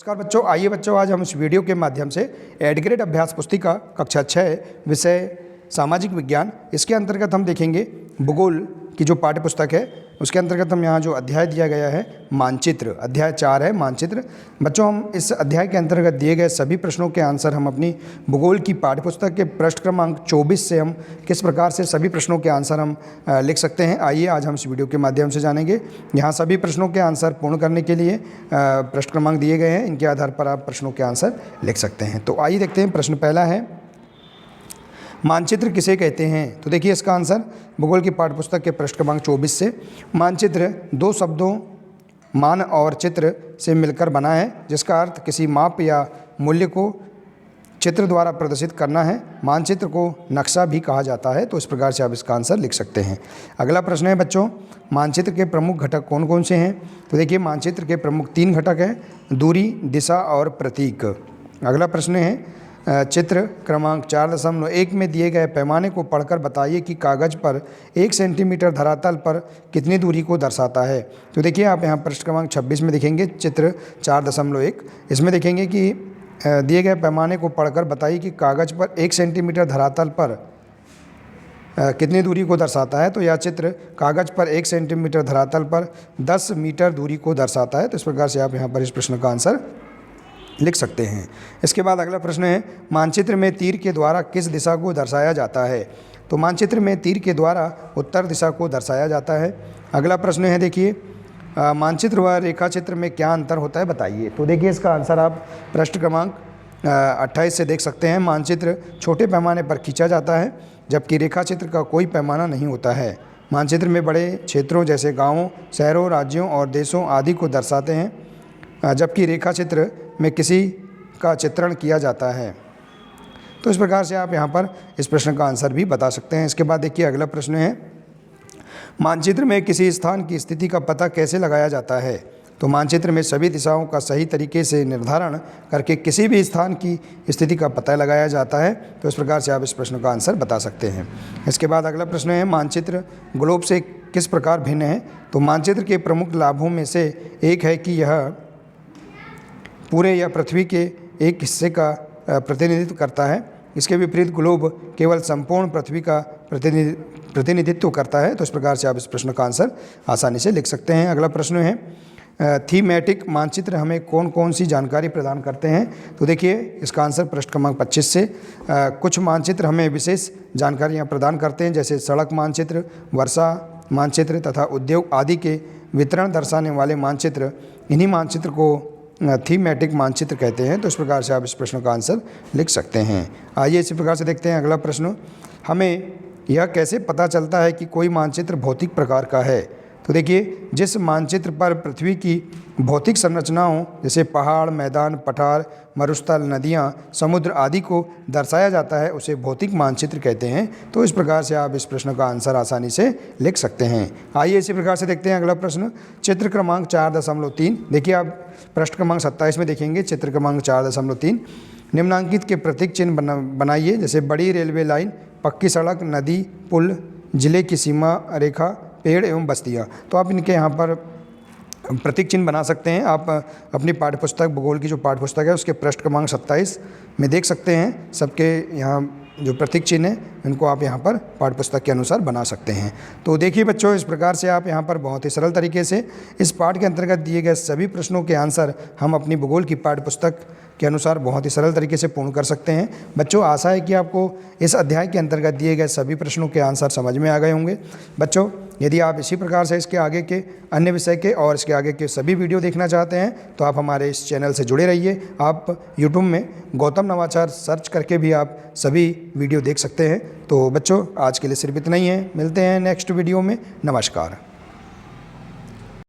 नमस्कार बच्चों, आइए बच्चों आज हम इस वीडियो के माध्यम से एड ग्रेड अभ्यास पुस्तिका कक्षा 6 विषय सामाजिक विज्ञान, इसके अंतर्गत हम देखेंगे भूगोल की जो पाठ्य पुस्तक है उसके अंतर्गत हम यहाँ जो अध्याय दिया गया है मानचित्र, अध्याय 4 है मानचित्र। बच्चों हम इस अध्याय के अंतर्गत दिए गए सभी प्रश्नों के आंसर हम अपनी भूगोल की पाठ्य पुस्तक के पृष्ठ क्रमांक 24 से हम किस प्रकार से सभी प्रश्नों के आंसर हम लिख सकते हैं, आइए आज हम इस वीडियो के माध्यम से जानेंगे। यहाँ सभी प्रश्नों के आंसर पूर्ण करने के लिए पृष्ठ क्रमांक दिए गए हैं, इनके आधार पर आप प्रश्नों के आंसर लिख सकते हैं। तो आइए देखते हैं। प्रश्न पहला है, मानचित्र किसे कहते हैं? तो देखिए इसका आंसर भूगोल की पाठ्यपुस्तक के पृष्ठ क्रमांक 24 से, मानचित्र दो शब्दों मान और चित्र से मिलकर बना है, जिसका अर्थ किसी माप या मूल्य को चित्र द्वारा प्रदर्शित करना है। मानचित्र को नक्शा भी कहा जाता है। तो इस प्रकार से आप इसका आंसर लिख सकते हैं। अगला प्रश्न है बच्चों, मानचित्र के प्रमुख घटक कौन कौन से हैं? तो देखिए मानचित्र के प्रमुख 3 घटक हैं, दूरी, दिशा और प्रतीक। अगला प्रश्न है, चित्र क्रमांक 4.1 में दिए गए पैमाने को पढ़कर बताइए कि कागज़ पर 1 सेंटीमीटर धरातल पर कितनी दूरी को दर्शाता है। तो देखिए आप यहाँ पृष्ठ क्रमांक 26 में देखेंगे चित्र 4.1, इसमें देखेंगे कि दिए गए पैमाने को पढ़कर बताइए कि कागज़ पर 1 सेंटीमीटर धरातल पर कितनी दूरी को दर्शाता है। तो यह चित्र कागज़ पर 1 सेंटीमीटर धरातल पर 10 मीटर दूरी को दर्शाता है। तो इस प्रकार से आप यहाँ पर इस प्रश्न का आंसर लिख सकते हैं। इसके बाद अगला प्रश्न है, मानचित्र में तीर के द्वारा किस दिशा को दर्शाया जाता है? तो मानचित्र में तीर के द्वारा उत्तर दिशा को दर्शाया जाता है। अगला प्रश्न है देखिए, मानचित्र व रेखाचित्र में क्या अंतर होता है बताइए। तो देखिए इसका आंसर आप पृष्ठ क्रमांक 28 से देख सकते हैं। मानचित्र छोटे पैमाने पर खींचा जाता है, जबकि रेखाचित्र का कोई पैमाना नहीं होता है। मानचित्र में बड़े क्षेत्रों जैसे गाँवों, शहरों, राज्यों और देशों आदि को दर्शाते हैं, जबकि रेखाचित्र में किसी का चित्रण किया जाता है। तो इस प्रकार से आप यहाँ पर इस प्रश्न का आंसर भी बता सकते हैं। इसके बाद देखिए अगला प्रश्न है, मानचित्र में किसी स्थान की स्थिति का पता कैसे लगाया जाता है? तो मानचित्र में सभी दिशाओं का सही तरीके से निर्धारण करके किसी भी स्थान की स्थिति का पता लगाया जाता है। तो इस प्रकार से आप इस प्रश्न का आंसर बता सकते हैं। इसके बाद अगला प्रश्न है, मानचित्र ग्लोब से किस प्रकार भिन्न है? तो मानचित्र के प्रमुख लाभों में से एक है कि यह पूरे या पृथ्वी के एक हिस्से का प्रतिनिधित्व करता है। इसके विपरीत ग्लोब केवल संपूर्ण पृथ्वी का प्रतिनिधित्व करता है। तो इस प्रकार से आप इस प्रश्न का आंसर आसानी से लिख सकते हैं। अगला प्रश्न है, थीमेटिक मानचित्र हमें कौन कौन सी जानकारी प्रदान करते हैं? तो देखिए इसका आंसर पृष्ठ क्रमांक 25 से, कुछ मानचित्र हमें विशेष जानकारियाँ प्रदान करते हैं, जैसे सड़क मानचित्र, वर्षा मानचित्र तथा उद्योग आदि के वितरण दर्शाने वाले मानचित्र। इन्हीं मानचित्र को थीमेटिक मानचित्र कहते हैं। तो इस प्रकार से आप इस प्रश्न का आंसर लिख सकते हैं। आइए इसी प्रकार से देखते हैं अगला प्रश्न, हमें यह कैसे पता चलता है कि कोई मानचित्र भौतिक प्रकार का है? तो देखिए जिस मानचित्र पर पृथ्वी की भौतिक संरचनाओं जैसे पहाड़, मैदान, पठार, मरुस्थल, नदियाँ, समुद्र आदि को दर्शाया जाता है उसे भौतिक मानचित्र कहते हैं। तो इस प्रकार से आप इस प्रश्न का आंसर आसानी से लिख सकते हैं। आइए इसी प्रकार से देखते हैं अगला प्रश्न, चित्र क्रमांक 4.3। देखिए आप पृष्ठ क्रमांक 27 में देखेंगे चित्र क्रमांक 4.3, निम्नांकित के प्रतीक चिन्ह बनाइए, जैसे बड़ी रेलवे लाइन, पक्की सड़क, नदी, पुल, जिले की सीमा रेखा, पेड़ एवं बस्तियाँ। तो आप इनके यहाँ पर प्रतीक चिन्ह बना सकते हैं। आप अपनी पाठ्यपुस्तक भूगोल की जो पाठ्यपुस्तक है उसके पृष्ठ क्रमांक 27 में देख सकते हैं। सबके यहाँ जो प्रतीक चिन्ह है इनको आप यहाँ पर पाठ्यपुस्तक के अनुसार बना सकते हैं। तो देखिए बच्चों, इस प्रकार से आप यहाँ पर बहुत ही सरल तरीके से इस पाठ के अंतर्गत दिए गए सभी प्रश्नों के आंसर हम अपनी भूगोल की पाठ्यपुस्तक के अनुसार बहुत ही सरल तरीके से पूर्ण कर सकते हैं। बच्चों आशा है कि आपको इस अध्याय के अंतर्गत दिए गए सभी प्रश्नों के आंसर समझ में आ गए होंगे। बच्चों यदि आप इसी प्रकार से इसके आगे के अन्य विषय के और इसके आगे के सभी वीडियो देखना चाहते हैं तो आप हमारे इस चैनल से जुड़े रहिए। आप यूट्यूब में गौतम नवाचार सर्च करके भी आप सभी वीडियो देख सकते हैं। तो बच्चों आज के लिए सिर्फ इतना ही है, मिलते हैं नेक्स्ट वीडियो में। नमस्कार।